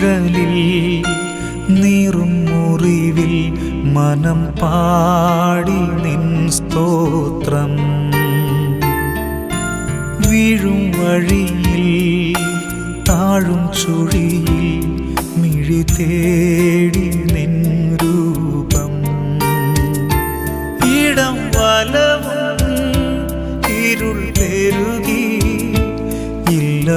നിഴലിൽ നീറും മുറിവിൽ മനം പാടി നിൻ സ്തോത്രം. വീഴും വഴിയിൽ താഴും ചുഴിയിൽ മിഴി തേടി നിൻ രൂപം. ഇടം വലവും ഇരുൾ പെരുകി ഇല്ല